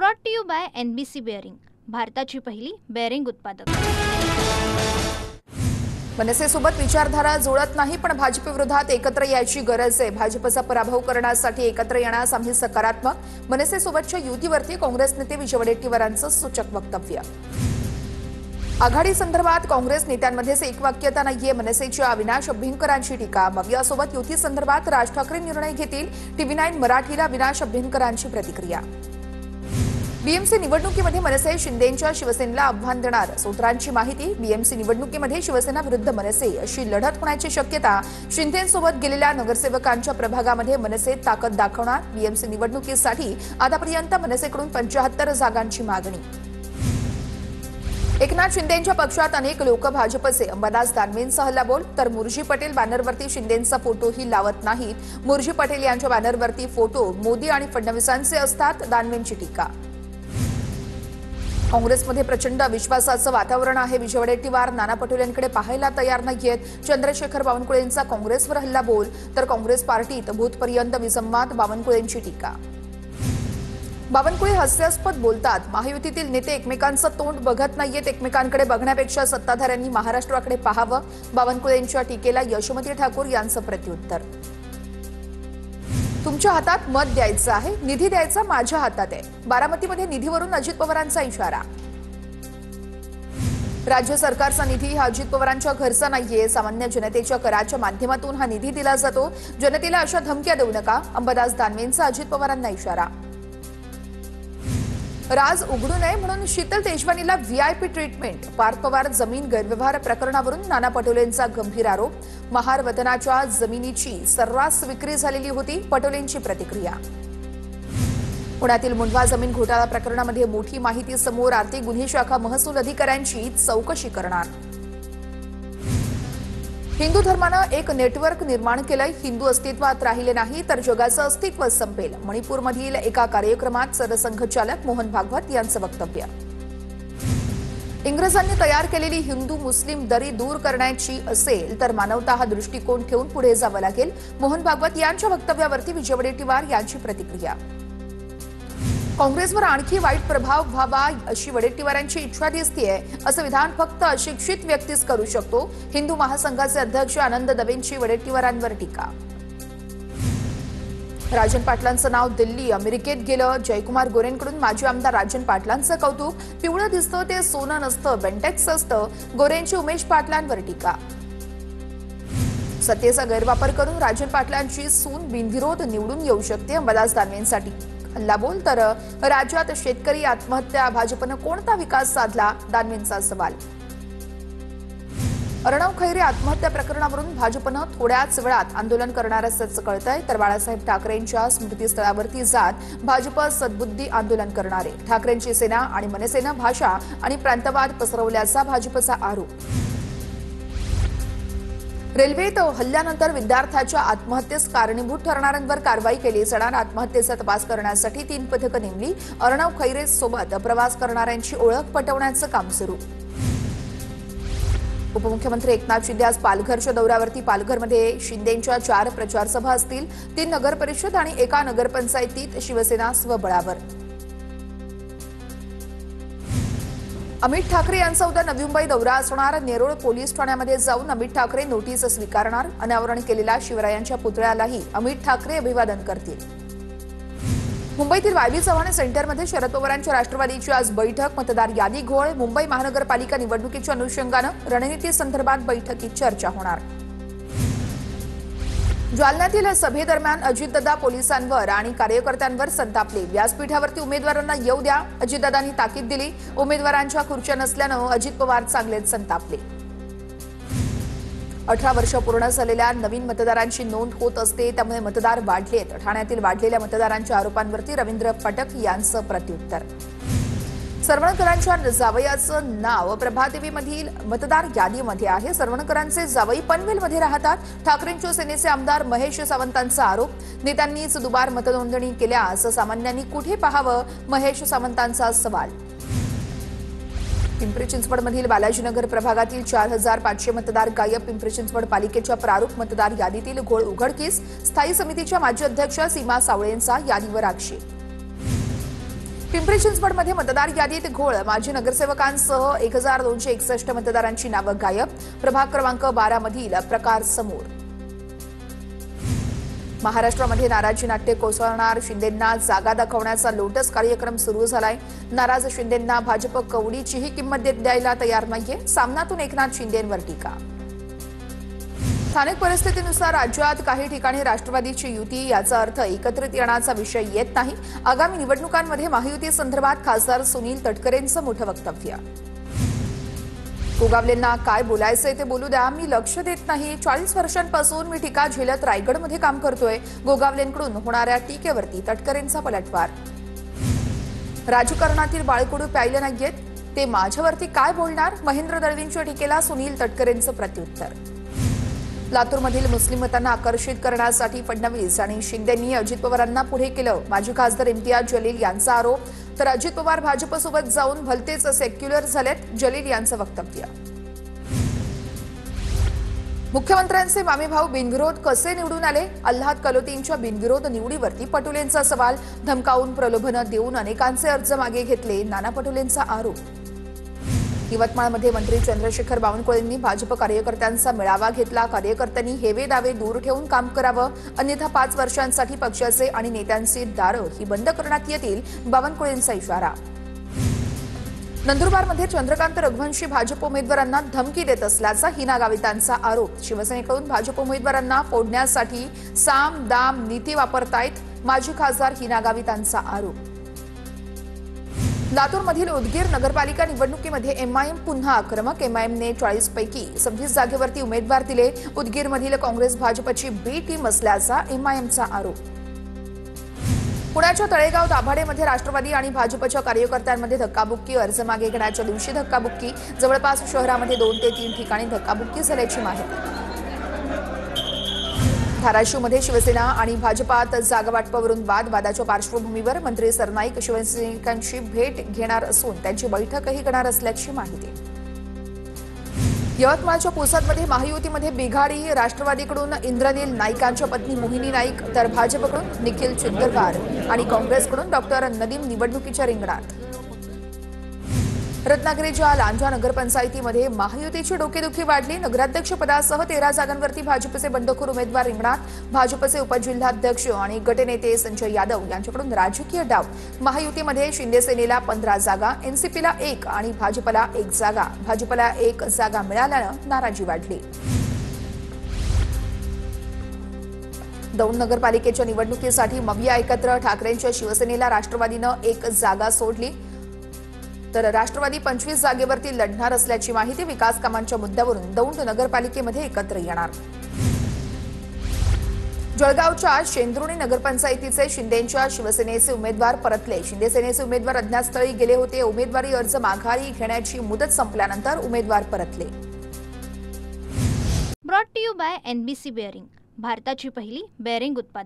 Brought to you by NBC bearing, भारताची पहिली bearing उत्पादक। मनसेसोबत विचारधारा जुळत नाही, पण भाजप विरोधात एकत्र यायची गरज आहे। भाजपचा पराभव करण्यासाठी एकत्र येण्यास आम्ही सकारात्मक। मनसेसोबतच्या युतीवरती काँग्रेस नेते विजय वडेट्टीवारांचं सूचक वक्तव्य। आघाडी संदर्भात काँग्रेस नेत्यांमध्येच एकवाक्यता नाहीये, मनसेच्या अविनाश अभ्यंकरांची टीका। मवियासोबत युती संदर्भात राज ठाकरे निर्णय घेतील, TV9 मराठीला अविनाश अभ्यंकरांची प्रतिक्रिया। BMC निवडणुकीमध्ये मनसे शिंदेंच्या शिवसेनेला आव्हान देणार, सूत्रांची माहिती। BMC निवडणुकीमध्ये शिवसेना विरुद्ध मनसे अशी लढत होण्याची शक्यता। शिंदेंसोबत गेलेल्या नगरसेवकांच्या प्रभागामध्ये मनसे ताकद दाखवणार। BMC निवडणुकीसाठी आतापर्यंत मनसेकडून 75 जागांची मागणी। एकनाथ शिंदेंच्या पक्षात अनेक लोक भाजपचे। अंबादास दानवेंचा हल्लाबोल, तर मुरजी पटेल बॅनरवरती शिंदेंचा फोटोही लावत नाहीत। मुरजी पटेल यांच्या बॅनरवरती फोटो मोदी आणि फडणवीसांचे असतात, दानवेंची टीका। काँग्रेसमध्ये प्रचंड अविश्वासाचं वातावरण आहे। विजय वडेट्टीवार नाना पटोलेंकडे पाहायला तयार नाहीयेत। चंद्रशेखर बावनकुळेंचा काँग्रेसवर हल्लाबोल, तर काँग्रेस पार्टीत भूतपर्यंत विसंवाद, बावनकुळेंची टीका। बावनकुळे हास्यास्पद बोलतात, महायुतीतील नेते एकमेकांचं तोंड बघत नाहीयेत, एकमेकांकडे बघण्यापेक्षा सत्ताधाऱ्यांनी महाराष्ट्राकडे पाहावं। बावनकुळेंच्या टीकेला यशोमती ठाकूर यांचं प्रत्युत्तर। तुमच्या हातात मत द्यायचं आहे, निधी द्यायचा माझ्या हातात आहे। बारामतीमध्ये निधीवरून अजित पवारांचा इशारा। राज्य सरकारचा निधी हा अजित पवारांच्या घरचा नाहीये, सामान्य जनतेच्या कराच्या माध्यमातून हा निधी दिला जातो। जनतेला अशा धमक्या देऊ नका, अंबादास दानवेंचा अजित पवारांना इशारा। राज उघडू नये म्हणून शीतल तेजवानीला VIP ट्रीटमेंट, पार्थ पवार जमीन गैरव्यवहार प्रकरणावरून नाना पटोलेंचा गंभीर आरोप। महार वतनाच्या जमिनीची सर्रास विक्री झालेली होती, पटोलेंची प्रतिक्रिया। पुण्यातील मुंढवा जमीन घोटाळा प्रकरणामध्ये मोठी माहिती समोर, आर्थिक गुन्हे शाखा महसूल अधिकाऱ्यांची चौकशी करणार। हिंदू धर्मानं एक नेटवर्क निर्माण केलंय, हिंदू अस्तित्वात राहिले नाही तर जगाचं अस्तित्व संपेल। मणिपूरमधील एका कार्यक्रमात सरसंघचालक मोहन भागवत यांचं वक्तव्य। इंग्रजांनी तयार केलेली हिंदू मुस्लिम दरी दूर करण्याची असेल तर मानवता हा दृष्टिकोन ठेवून पुढे जावं लागेल। मोहन भागवत यांच्या वक्तव्यावरती विजय वडेट्टीवार यांची प्रतिक्रिया। काँग्रेसवर आणखी वाईट प्रभाव व्हावा अशी वडेट्टीवारांची इच्छा दिसतेय, असं विधान फक्त अशिक्षित व्यक्तीच करू शकतो। हिंदू महासंघाचे अध्यक्ष आनंद दवेंची वडेट्टीवारांवर टीका। राजन पाटलांचं नाव दिल्ली अमेरिकेत गेलं, जयकुमार गोरेंकडून माजी आमदार राजन पाटलांचं कौतुक। पिवळं दिसतं ते सोनं नसतं, बेंटेक्स असतं, गोरेंची उमेश पाटलांवर टीका। सत्तेचा गैरवापर करून राजन पाटलांची सून बिनविरोध निवडून येऊ शकते, अंबादास दानवेंसाठी हल्लाबोल, तर राज्यात शेतकरी आत्महत्या, भाजपनं कोणता विकास साधला, दानवेंचा सवाल। अर्णव खैरे आत्महत्या प्रकरणावरून भाजपनं थोड्याच वेळात आंदोलन करणार असल्याचं कळतंय, तर बाळासाहेब ठाकरेंच्या स्मृतीस्थळावरती जात भाजप सद्बुद्धी आंदोलन करणार आहे। ठाकरेंची सेना आणि मनसेनं भाषा आणि प्रांतवाद पसरवल्याचा भाजपचा आरोप। रेल्वेत हल्ल्यानंतर विद्यार्थ्याच्या आत्महत्येस कारणीभूत ठरणाऱ्यांवर कारवाई केली जाणार, आत्महत्येचा तपास करण्यासाठी 3 पथकं नेमली। अर्णव खैरेसोबत प्रवास करणाऱ्यांची ओळख पटवण्याचं काम सुरू। उपमुख्यमंत्री एकनाथ शिंदे आज पालघरच्या दौऱ्यावरती, पालघरमध्ये शिंदेंच्या 4 प्रचार सभा असतील, 3 नगर परिषद आणि एका नगरपंचायतीत शिवसेना स्वबळावर। अमित ठाकरे यांचा उद्या नवी मुंबई दौरा असणार, नेरूळ पोलीस ठाण्यामध्ये जाऊन अमित ठाकरे नोटीस स्वीकारणार। अनावरण केलेल्या शिवरायांच्या पुतळ्यालाही अमित ठाकरे अभिवादन करतील। मुंबईतील YB चव्हाण सेंटरमध्ये शरद पवारांच्या राष्ट्रवादीची आज बैठक, मतदार यादी घोळ। मुंबई महानगरपालिका निवडणुकीच्या अनुषंगानं रणनीती संदर्भात बैठकीत चर्चा होणार। जालन्यातील सभेदरम्यान अजितदादा पोलिसांवर आणि कार्यकर्त्यांवर संतापले, व्यासपीठावरती उमेदवारांना येऊ द्या, अजितदादांनी ताकीद दिली। उमेदवारांच्या खुर्च्या नसल्यानं अजित पवार चांगलेच संतापले। 18 वर्ष पूर्ण झालेल्या नवीन मतदारांची नोंद होत असते, त्यामुळे मतदार वाढलेत। ठाण्यातील वाढलेल्या मतदारांच्या आरोपांवरती रवींद्र फाटक यांचं प्रत्युत्तर। सरवणकरांच्या जावयाचं नाव प्रभादेवीमधील मतदार यादीमध्ये आहे, सरवणकरांचे जावई पनवेलमध्ये राहतात। ठाकरेंच्या सेनेचे आमदार महेश सावंतांचा आरोप, नेत्यांनीच दुबार मतनोंदणी केल्यास सामान्यांनी कुठे पाहावं, महेश सावंतांचा सवाल। पिंपरी चिंचवडमधील बालाजीनगर प्रभागातील 4500 मतदार गायब, पिंपरी चिंचवड पालिकेच्या प्रारूप मतदार यादीतील घोळ उघडकीस, स्थायी समितीच्या माजी अध्यक्ष सीमा सावळेंचा यादीवर आक्षेप। पिंपरी चिंचवडमध्ये मतदार यादीत घोळ, माजी नगरसेवकांसह 1261 मतदारांची नावं गायब. प्रभाग क्रमांक 12 मधील प्रकार समोर. महाराष्ट्रामध्ये नाराजी नाट्य कोसळणार, शिंदेंना जागा दाखवण्याचा लोटस कार्यक्रम सुरू झालाय. नाराज शिंदेंना भाजप कवडीचीही किंमत द्यायला तयार नाहीये. सामनातून एकनाथ शिंदेंवर टीका. स्थानिक परिस्थितीनुसार राज्यात काही ठिकाणी राष्ट्रवादीची युती, याचा अर्थ एकत्रित येण्याचा विषय येत नाही. आगामी निवडणुकांमध्ये महायुती संदर्भात खासदार सुनील तटकरेंचं मोठं वक्तव्य. गोगावलेंना काय बोलायचंय ते बोलू द्या, मी लक्ष देत नाही. 40 वर्षांपासून मी टीका झेलत रायगडमध्ये काम करतोय. गोगावलेंकडून होणाऱ्या टीकेवरती तटकरेंचा पलटवार. राजकारणातील बाळकडू प्यायले नाहीयेत, ते माझ्यावरती काय बोलणार? महेंद्र दळवींच्या टीकेला सुनील तटकरेंचं प्रत्युत्तर. लातूरमधील मुस्लिम मतांना आकर्षित करण्यासाठी फडणवीस आणि शिंदेंनी अजित पवारांना पुढे केलं. माजी खासदार इम्तियाज जलील यांचा आरोप. तर अजित पवार भाजपसोबत जाऊन भलतेच सेक्युलर झालेत, जलील यांचं वक्तव्य. मुख्यमंत्र्यांचे मामेभाऊ बिनविरोध कसे निवडून आले? अल्हाद कलोतींच्या बिनविरोध निवडीवरती पटोलेंचा सवाल. धमकावून प्रलोभनं देऊन अनेकांचे अर्ज मागे घेतले, नाना पटोलेंचा आरोप. यवतमाळमध्ये मंत्री चंद्रशेखर बावनकुळेंनी भाजप कार्यकर्त्यांचा मेळावा घेतला. कार्यकर्त्यांनी हेवे दावे दूर ठेवून काम करावं, अन्यथा 5 वर्षांसाठी पक्षाचे आणि नेत्यांची दारं ही बंद करण्यात येतील, बावनकुळेंचा इशारा. नंदुरबारमध्ये चंद्रकांत रघुवंशी भाजप उमेदवारांना धमकी देत असल्याचा हिना गावितांचा आरोप. शिवसेनेकडून भाजप उमेदवारांना फोडण्यासाठी साम दाम नीती वापरतायत, माजी खासदार हिना गावितांचा आरोप. लातूरमधील उदगीर नगरपालिका निवडणुकीमध्ये एमआयएम पुन्हा आक्रमक. एमआयएमने 40 पैकी 26 जागेवरती उमेदवार दिले. उदगीरमधील काँग्रेस भाजपची बी टीम असल्याचा एमआयएमचा आरोप. पुण्याच्या तळेगाव दाभाडेमध्ये राष्ट्रवादी आणि भाजपच्या कार्यकर्त्यांमध्ये धक्काबुक्की. अर्ज मागे घेण्याच्या दिवशी धक्काबुक्की. जवळपास शहरामध्ये 2 ते 3 ठिकाणी धक्काबुक्की झाल्याची माहिती. धाराशिवमध्ये शिवसेना आणि भाजपात जागावाटपावरून वादाच्या पार्श्वभूमीवर मंत्री सरनाईक शिवसैनिकांची भेट घेणार असून त्यांची बैठकही घेणार असल्याची माहिती. यवतमाळच्या पुसदमध्ये महायुतीमध्ये बिघाडी. राष्ट्रवादीकडून इंद्रनील नाईकांच्या पत्नी मोहिनी नाईक, तर भाजपकडून निखिल चिंदरकर आणि काँग्रेसकडून डॉक्टर नदीम निवडणुकीच्या रिंगणात. रत्नागिरीच्या लांजा नगरपंचायतीमध्ये महायुतीची डोकेदुखी वाढली. नगराध्यक्षपदासह 13 जागांवरती भाजपचे बंडखोर उमेदवार रिंगणात. भाजपचे उपजिल्हाध्यक्ष आणि गटनेते संजय यादव यांच्याकडून राजकीय डाव. महायुतीमध्ये शिंदेसेनेला 15 जागा, एनसीपीला 1 आणि भाजपला 1 जागा. भाजपला 1 जागा मिळाल्यानं नाराजी वाढली. दौंड नगरपालिकेच्या निवडणुकीसाठी मविया एकत्र. ठाकरेंच्या शिवसेनेला राष्ट्रवादीनं 1 जागा सोडली, तर राष्ट्रवादी 25 जागेवरती लढणार असल्याची माहिती. विकास कामांच्या मुद्द्यावरून दौंड नगरपालिकेमध्ये एकत्र येणार. जळगावच्या शेंद्रुणी नगरपंचायतीचे शिंदेंच्या शिवसेनेचे उमेदवार परतले. शिंदेसेनेचे उमेदवार अज्ञातस्थळी गेले होते. उमेदवारी अर्ज माघारी घेण्याची मुदत संपल्यानंतर उमेदवार परतले. Brought to you by NBC bearing, भारताची पहिली बेअरिंग उत्पादक.